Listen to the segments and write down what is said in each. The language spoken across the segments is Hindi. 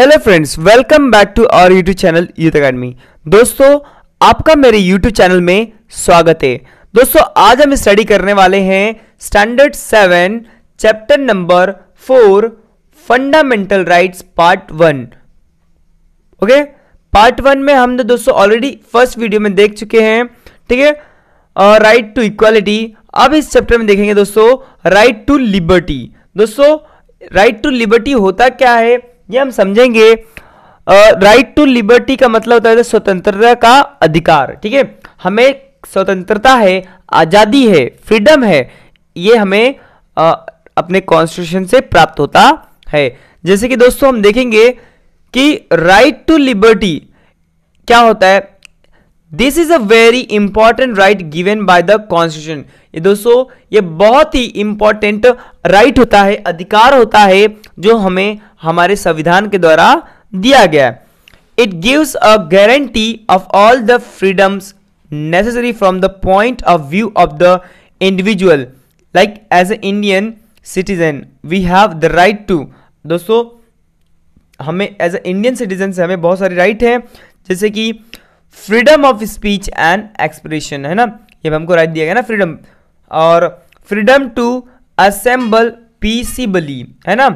Hello friends, welcome back to our YouTube channel youth academy. दोस्तों, आपका मेरे यूट्यूब चैनल में स्वागत है। दोस्तों, आज हम स्टडी करने वाले हैं standard 7 chapter number 4 fundamental rights part 1। Okay, part 1 में हमने दोस्तों ऑलरेडी फर्स्ट वीडियो में देख चुके हैं, ठीक है, राइट टू इक्वालिटी। अब इस चैप्टर में देखेंगे दोस्तों राइट टू लिबर्टी। दोस्तों, राइट टू लिबर्टी होता क्या है ये हम समझेंगे। राइट टू लिबर्टी का मतलब होता है स्वतंत्रता का अधिकार। ठीक है, हमें स्वतंत्रता है, आजादी है, फ्रीडम है, ये हमें अपने कॉन्स्टिट्यूशन से प्राप्त होता है। जैसे कि दोस्तों हम देखेंगे कि राइट टू लिबर्टी क्या होता है। This is a very important right given by the constitution. ये दोस्तों ये बहुत ही इंपॉर्टेंट राइट होता है, अधिकार होता है जो हमें हमारे संविधान के द्वारा दिया गया है। It gives a guarantee of all the freedoms necessary from the point of view of the individual. Like as a Indian citizen we have the right to. दोस्तों, हमें एज ए इंडियन सिटीजन से हमें बहुत सारे राइट हैं, जैसे कि freedom of speech and expression, है ना, ये हमको राइट दिया गया ना, फ्रीडम। और फ्रीडम टू असेंबल पीसीबली, है ना।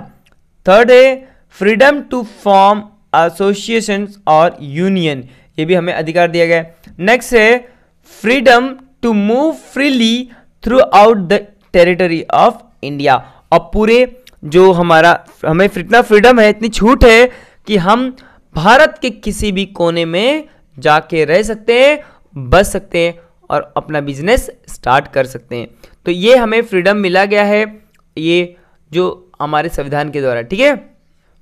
थर्ड है फ्रीडम टू फॉर्म एसोसिएशन और यूनियन, ये भी हमें अधिकार दिया गया है। नेक्स्ट है freedom to move freely throughout the territory of India. और पूरे जो हमें इतना फ्रीडम है, इतनी छूट है कि हम भारत के किसी भी कोने में जाके रह सकते हैं, बस सकते हैं और अपना बिजनेस स्टार्ट कर सकते हैं। तो ये हमें फ्रीडम मिला गया है, ये जो हमारे संविधान के द्वारा, ठीक है।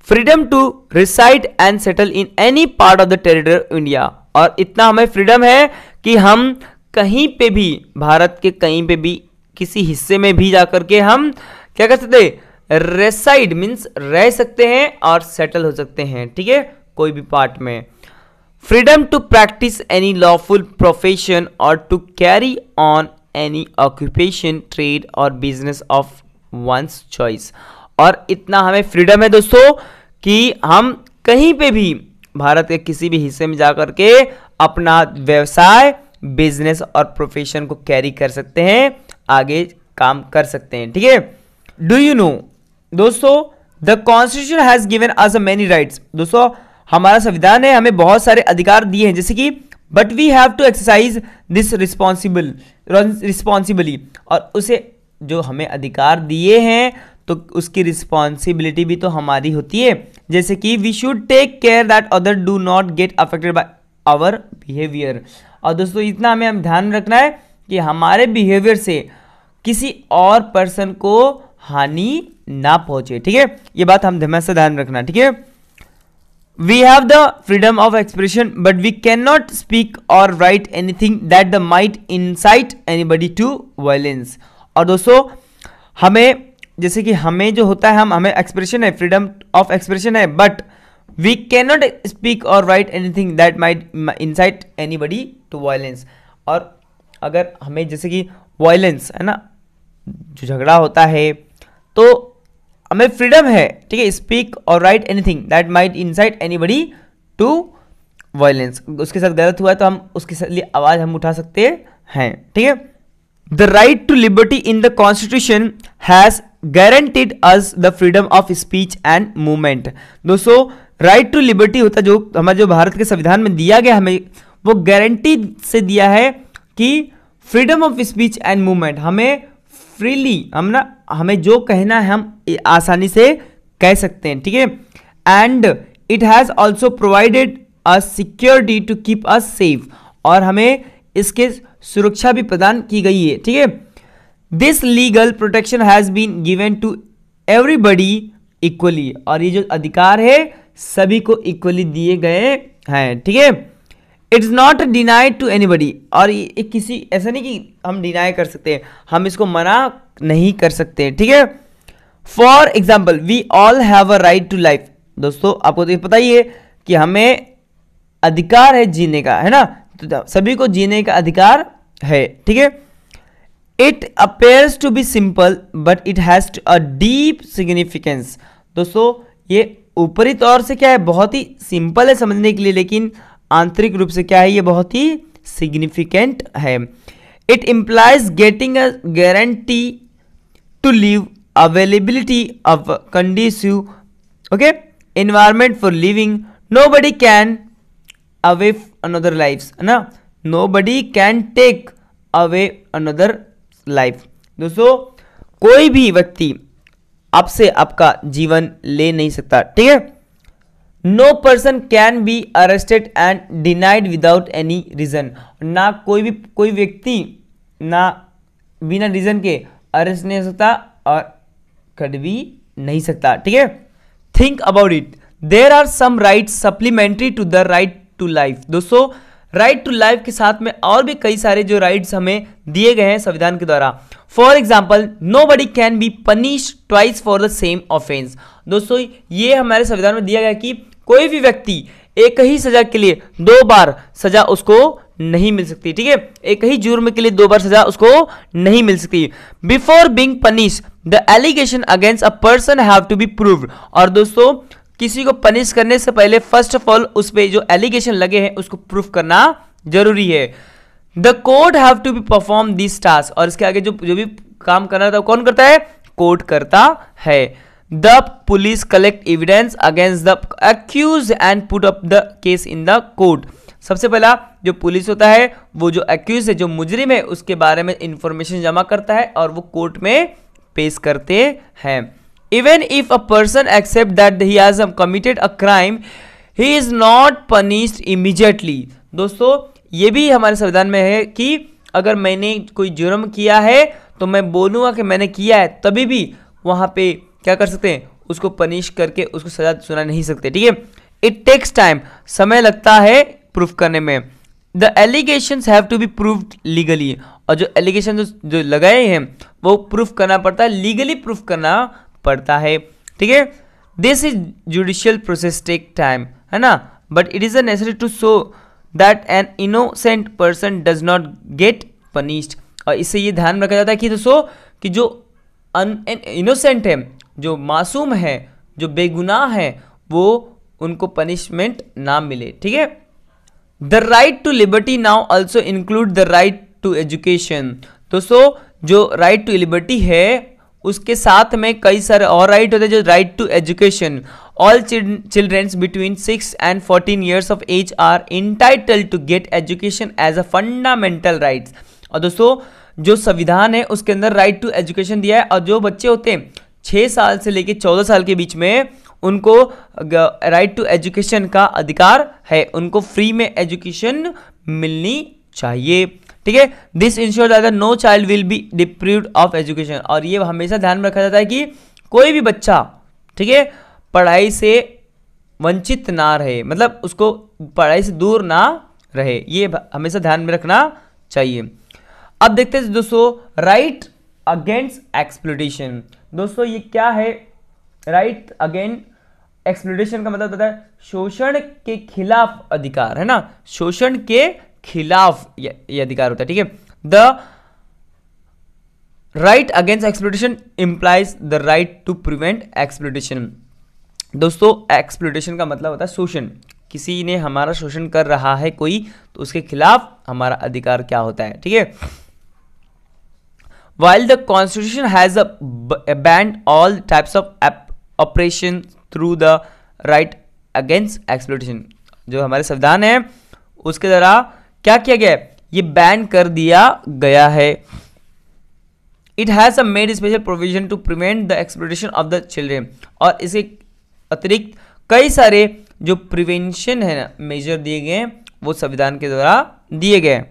Freedom to reside and settle in any part of the territory of India. और इतना हमें फ्रीडम है कि हम कहीं पे भी, भारत के कहीं पे भी, किसी हिस्से में भी जाकर के हम क्या कर सकते हैं, रेसाइड मीन्स रह सकते हैं और सेटल हो सकते हैं, ठीक है, कोई भी पार्ट में। Freedom to practice any lawful profession और to carry on any occupation, trade और बिजनेस ऑफ वंस चॉइस। और इतना हमें फ्रीडम है दोस्तों कि हम कहीं पे भी भारत के किसी भी हिस्से में जाकर के अपना व्यवसाय, बिजनेस और प्रोफेशन को कैरी कर सकते हैं, आगे काम कर सकते हैं, ठीक है। डू यू नो दोस्तों the constitution has given us many rights. दोस्तों, हमारा संविधान है, हमें बहुत सारे अधिकार दिए हैं, जैसे कि but we have to exercise this responsibly. और उसे जो हमें अधिकार दिए हैं तो उसकी रिस्पॉन्सिबिलिटी भी तो हमारी होती है। जैसे कि we should take care that other do not get affected by our behaviour. और दोस्तों इतना हमें ध्यान रखना है कि हमारे बिहेवियर से किसी और पर्सन को हानि ना पहुंचे, ठीक है, ये बात हम हमेशा ध्यान रखना, ठीक है। We have the freedom of expression, but we cannot speak or write anything that might incite anybody to violence. और दोस्तों हमें, जैसे कि हमें जो होता है, हमें एक्सप्रेशन है, फ्रीडम ऑफ एक्सप्रेशन है, but we cannot speak or write anything that might incite anybody to violence. और अगर हमें, जैसे कि वायलेंस है ना, जो झगड़ा होता है, तो हमें फ्रीडम है, ठीक है, speak or write anything that might incite anybody to violence. उसके साथ गलत हुआ तो हम उसके लिए आवाज हम उठा सकते हैं, ठीक है। The right to liberty in the constitution has guaranteed us the freedom of speech and movement. दोस्तों, राइट टू लिबर्टी होता है जो हमारे जो भारत के संविधान में दिया गया, हमें वो गारंटी से दिया है कि freedom of speech and movement, हमें फ्रीली हमें जो कहना है हम आसानी से कह सकते हैं, ठीक है। And it has also provided a security to keep us safe. और हमें इसके सुरक्षा भी प्रदान की गई है, ठीक है। This legal protection has been given to everybody equally. और ये जो अधिकार है सभी को इक्वली दिए गए हैं, ठीक है। It's not denied to anybody. और ये किसी ऐसा नहीं कि हम डिनाई कर सकते हैं, हम इसको मना नहीं कर सकते, ठीक है। For example we all have a right to life. दोस्तों आपको तो ये पता ही है कि हमें अधिकार है जीने का, है ना, तो सभी को जीने का अधिकार है, ठीक है। It appears to be simple but it has a deep significance. दोस्तों ये ऊपरी तौर से क्या है, बहुत ही सिंपल है समझने के लिए, लेकिन आंतरिक रूप से क्या है, ये बहुत ही सिग्निफिकेंट है। It implies getting a guarantee to live, availability of conducive environment for living, nobody can away another life, है ना, nobody can take away another life. दोस्तों कोई भी व्यक्ति आपसे आपका जीवन ले नहीं सकता, ठीक है। No person can be arrested and denied without any reason, ना कोई व्यक्ति ना बिना रीजन के अरेस्ट नहीं हो सकता और कर भी नहीं सकता, ठीक है। Think about it, there are some rights supplementary to the right to life. दोस्तों राइट टू लाइफ के साथ में और भी कई सारे जो राइट्स हमें दिए गए हैं संविधान के द्वारा। For example, nobody can be punish twice for the same offence. दोस्तों ये हमारे संविधान में दिया गया कि कोई भी व्यक्ति एक ही सजा के लिए 2 बार सजा उसको नहीं मिल सकती, ठीक है। एक ही जुर्म के लिए 2 बार सजा उसको नहीं मिल सकती। Before being punish the allegation against a person have to be proved. और दोस्तों किसी को पनिश करने से पहले फर्स्ट ऑफ ऑल उस पे जो एलिगेशन लगे हैं उसको प्रूफ करना जरूरी है। The court have to be perform this task, और इसके आगे जो भी काम करना था कौन करता है, कोर्ट करता है। The police collect evidence against the accused and put up the case in the court. सबसे पहला जो पुलिस होता है वो जो अक्यूज है, जो मुजरिम है, उसके बारे में इंफॉर्मेशन जमा करता है और वो कोर्ट में पेश करते हैं। Even if a person accepts that he has committed a crime, he is not punished immediately। दोस्तों ये भी हमारे संविधान में है कि अगर मैंने कोई जुर्म किया है तो मैं बोलूँगा कि मैंने किया है, तभी भी वहाँ पे क्या कर सकते हैं, उसको पनिश करके उसको सजा सुना नहीं सकते, ठीक है। इट टेक्स टाइम, समय लगता है प्रूफ करने में। The allegations have to be proved legally, और जो एलिगेशन जो लगाए हैं वो प्रूफ करना पड़ता है, लीगली प्रूफ करना पड़ता है, ठीक है। This is judicial process take time, है ना, but it is necessary to show that an innocent person does not get punished. और इससे ये ध्यान रखा जाता है कि दोस्तों कि जो इनोसेंट है, जो मासूम है, जो बेगुनाह है, वो उनको पनिशमेंट ना मिले, ठीक है। The right to liberty now also include the right to education. दोस्तों जो राइट टू लिबर्टी है उसके साथ में कई सारे और राइट होते हैं, जो right to education. All childrens between 6 and 14 years of age are entitled to get education as a fundamental rights. और दोस्तों जो संविधान है उसके अंदर राइट टू एजुकेशन दिया है, और जो बच्चे होते हैं 6 साल से लेकर 14 साल के बीच में उनको राइट टू एजुकेशन का अधिकार है, उनको फ्री में एजुकेशन मिलनी चाहिए, ठीक है। This ensure that no child will be deprived of education. और ये हमेशा ध्यान में रखा जाता है कि कोई भी बच्चा, ठीक है, पढ़ाई से वंचित ना रहे, मतलब उसको पढ़ाई से दूर ना रहे, ये हमेशा ध्यान में रखना चाहिए। अब देखते हैं दोस्तों राइट अगेंस्ट एक्सप्लॉइटेशन। दोस्तों ये क्या है, राइट अगेंस्ट एक्सप्लॉइटेशन का मतलब होता है शोषण के खिलाफ अधिकार, है ना, शोषण के खिलाफ ये अधिकार होता है, ठीक है। The right against exploitation implies the right to prevent exploitation. दोस्तों एक्सप्लॉइटेशन का मतलब होता है शोषण, किसी ने हमारा शोषण कर रहा है कोई, तो उसके खिलाफ हमारा अधिकार क्या होता है, ठीक है। While the Constitution has banned all types of oppression through the right against exploitation, जो हमारे संविधान है उसके द्वारा क्या किया गया है, ये बैन कर दिया गया है। It has made special provision to prevent the exploitation of the children. और इसके अतिरिक्त कई सारे जो प्रिवेंशन है ना मेजर दिए गए हैं वो संविधान के द्वारा दिए गए।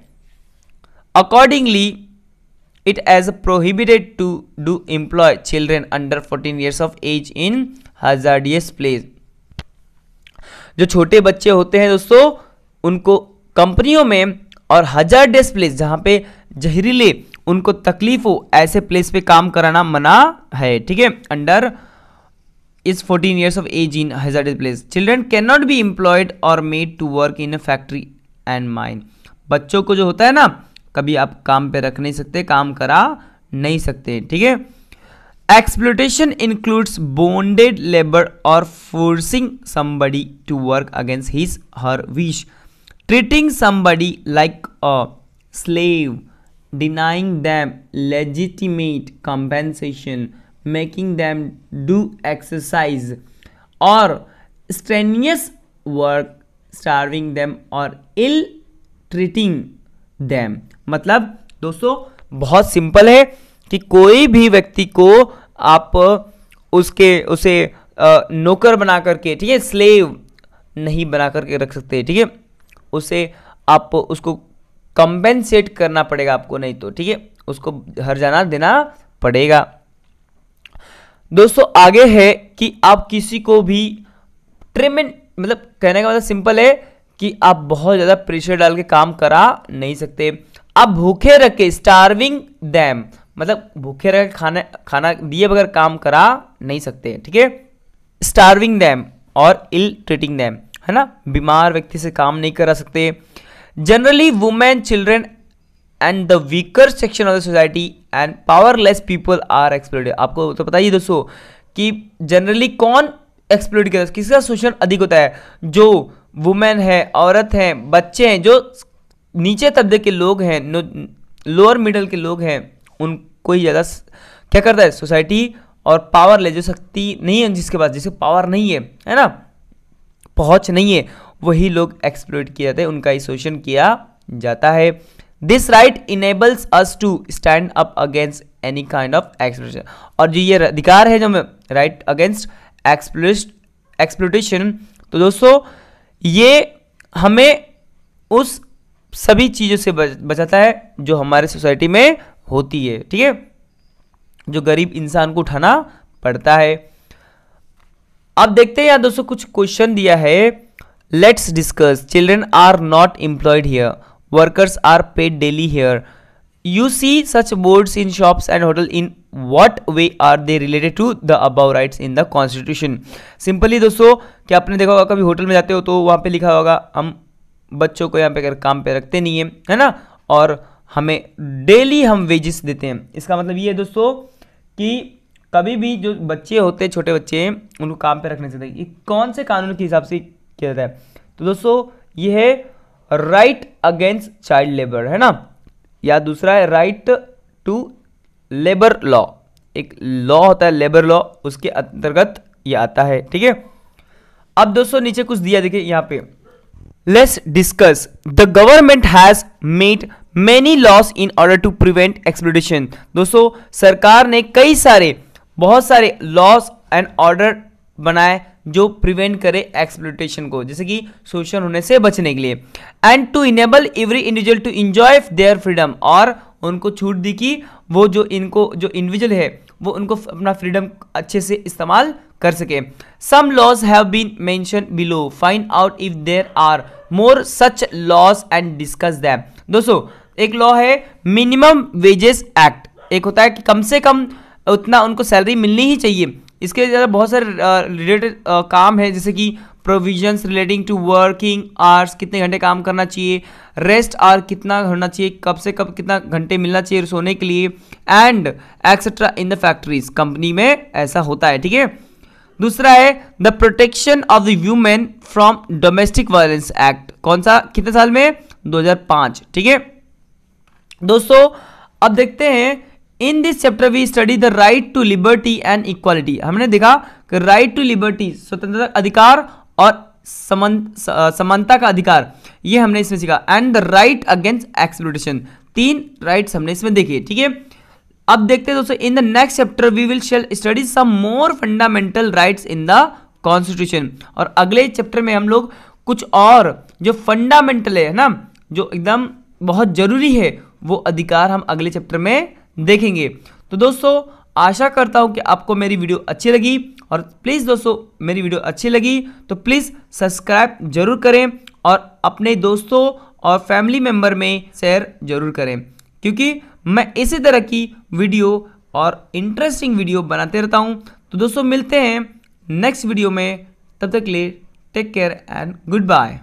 Accordingly it as prohibited to do employ children under 14 years of age in hazardous place। जो छोटे बच्चे होते हैं दोस्तों उनको कंपनियों में और हजारडेस प्लेस जहां पे जहरीले उनको तकलीफ हो ऐसे प्लेस पे काम कराना मना है, ठीक है। Under is 14 years of age in hazardous place। Children can not be employed और made to work in a factory and mine. बच्चों को जो होता है ना कभी आप काम पे रख नहीं सकते, काम करा नहीं सकते, ठीक है। Exploitation includes bonded labor or forcing somebody to work against his her wish, treating somebody like a slave, denying them legitimate compensation, making them do exercise or strenuous work, starving them or ill treating them। मतलब दोस्तों बहुत सिंपल है कि कोई भी व्यक्ति को आप उसे नौकर बना करके, ठीक है, स्लेव नहीं बना करके रख सकते, ठीक है, उसे आप उसको कंपेंसेट करना पड़ेगा आपको, नहीं तो ठीक है उसको हर्जाना देना पड़ेगा। दोस्तों आगे है कि आप किसी को भी ट्रेमेंट, मतलब कहने का मतलब सिंपल है कि आप बहुत ज़्यादा प्रेशर डाल के काम करा नहीं सकते। आप भूखे रख के, स्टार्विंग दैम, मतलब भूखे रह के खाना दिए बगैर काम करा नहीं सकते, ठीक है, स्टार्विंग दैम और इल ट्रीटिंग दैम, है ना, बीमार व्यक्ति से काम नहीं करा सकते। Generally women, children and the weaker section of the society and powerless people are exploited. आपको तो पता ही दोस्तों कि जनरली कौन एक्सप्लॉइट करता है, किसका शोषण अधिक होता है, जो वुमेन है, औरत हैं, बच्चे हैं, जो नीचे तबके के लोग हैं, लोअर मिडिल के लोग हैं, उनको ही ज़्यादा क्या करता है सोसाइटी, और पावर ले, जो शक्ति नहीं है जिसके पास, जिसके पावर नहीं है ना, पहुंच नहीं है, वही लोग एक्सप्लॉइट किए जाते हैं, उनका ही शोषण किया जाता है। This right enables us to stand up against any kind of exploitation. और जो ये अधिकार है जो हमें राइट अगेंस्ट एक्सप्लॉइटेशन, तो दोस्तों ये हमें उस सभी चीज़ों से बचाता है जो हमारे सोसाइटी में होती है, ठीक है, जो गरीब इंसान को उठाना पड़ता है। अब देखते हैं यहाँ दोस्तों कुछ क्वेश्चन दिया है। Let's discuss. Children are not employed here, workers are paid daily here, you see such boards in shops and hotel, in what way are they related to the above rights in the constitution. Simply दोस्तों क्या आपने देखा होगा, कभी होटल में जाते हो तो वहाँ पे लिखा होगा हम बच्चों को यहाँ पे अगर काम पे रखते नहीं है ना, और हमें डेली हम वेजेस देते हैं। इसका मतलब ये है दोस्तों कि कभी भी जो बच्चे होते हैं, छोटे बच्चे, उनको काम पे रखने से ये कौन से कानून के हिसाब से किया जाता है, तो दोस्तों ये है राइट अगेंस्ट चाइल्ड लेबर, है ना, या दूसरा है राइट टू लेबर लॉ। एक लॉ होता है लेबर लॉ, उसके अंतर्गत ये आता है, ठीक है। अब दोस्तों नीचे कुछ दिया, देखिए यहाँ पे, let's discuss. The government has made many laws in order to prevent exploitation. दोस्तों सरकार ने बहुत सारे लॉस एंड ऑर्डर बनाए जो प्रिवेंट करे एक्सप्लॉइटेशन को, जैसे कि शोषण होने से बचने के लिए, and to enable every individual to enjoy their freedom, और उनको छूट दी कि वो जो इंडिविजुअल है वो उनको अपना फ्रीडम अच्छे से इस्तेमाल कर सके। Some laws have been mention below, find out if there are more such laws and discuss them. दोस्तों एक लॉ है मिनिमम वेजेस एक्ट, एक होता है कि कम से कम उतना उनको सैलरी मिलनी ही चाहिए। इसके ज़्यादा बहुत सारे रिलेटेड काम है, जैसे कि provisions relating to working hours, कितने घंटे काम करना चाहिए, रेस्ट आवर कितना होना चाहिए, कब से कब कितना घंटे मिलना चाहिए सोने के लिए, and etcetera in the factories, company में ऐसा होता है, ठीक है। दूसरा है the protection of the women from domestic violence act, कौन सा, कितने साल में, 2005, ठीक है। दोस्तों अब देखते हैं, in this chapter we study the right to liberty and equality. हमने देखा कि राइट टू लिबर्टी, स्वतंत्रता का अधिकार, और समानता का अधिकार, ये हमने इसमें सीखा, and the right against exploitation, 3 rights हमने इसमें देखे, ठीक है। अब देखते हैं दोस्तों, in the next chapter we will study some more fundamental rights in the constitution, और अगले चैप्टर में हम लोग कुछ और जो फंडामेंटल है ना, जो एकदम बहुत जरूरी है, वो अधिकार हम अगले चैप्टर में देखेंगे। तो दोस्तों आशा करता हूं कि आपको मेरी वीडियो अच्छी लगी, और प्लीज़ दोस्तों मेरी वीडियो अच्छी लगी तो प्लीज़ सब्सक्राइब जरूर करें, और अपने दोस्तों और फैमिली मेम्बर में शेयर जरूर करें, क्योंकि मैं इसी तरह की वीडियो और इंटरेस्टिंग वीडियो बनाते रहता हूं। तो दोस्तों मिलते हैं नेक्स्ट वीडियो में, तब तक के लिए take care and good bye.